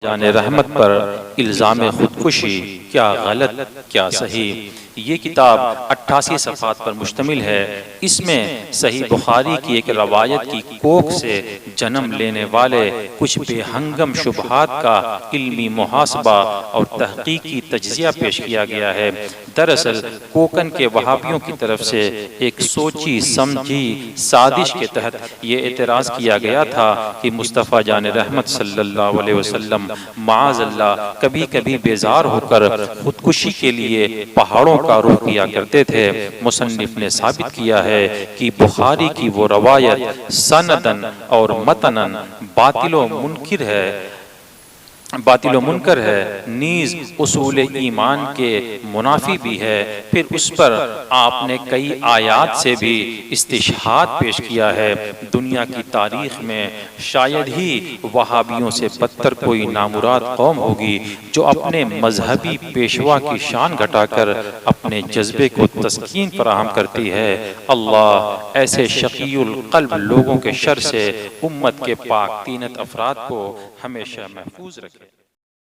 جان رحمت پر الزام خودکشی کیا غلط کیا صحیح۔ یہ کتاب 88 صفحات پر مشتمل ہے۔ اس میں صحیح بخاری کی ایک روایت کی کوکھ سے جنم لینے والے کچھ بے ہنگم شبہات کا علمی محاسبہ اور تحقیقی تجزیہ پیش کیا گیا ہے۔ دراصل کوکن کے وہابیوں کی طرف سے ایک سوچی سمجھی سازش کے تحت یہ اعتراض کیا گیا تھا کہ مصطفیٰ جان رحمت صلی اللہ علیہ وسلم معاذ اللہ کبھی کبھی بیزار ہو کر خودکشی کے لیے پہاڑوں کا رخ کیا کرتے تھے۔ مصنف نے ثابت کیا ہے کہ بخاری کی وہ روایت سندن اور متنن باطل و منکر ہے، نیز اصول ایمان کے منافی بھی ہے۔ پھر اس پر آپ نے کئی آیات سے بھی استشہاد پیش کیا ہے۔ دنیا کی تاریخ میں شاید ہی وہابیوں سے بدتر کوئی نامراد قوم ہوگی جو اپنے مذہبی پیشوا کی شان گھٹا کر اپنے جذبے کو تسکین فراہم کرتی ہے۔ اللہ ایسے شقی القلب لوگوں کے شر سے امت کے پاک تینت افراد کو ہمیشہ محفوظ رکھے۔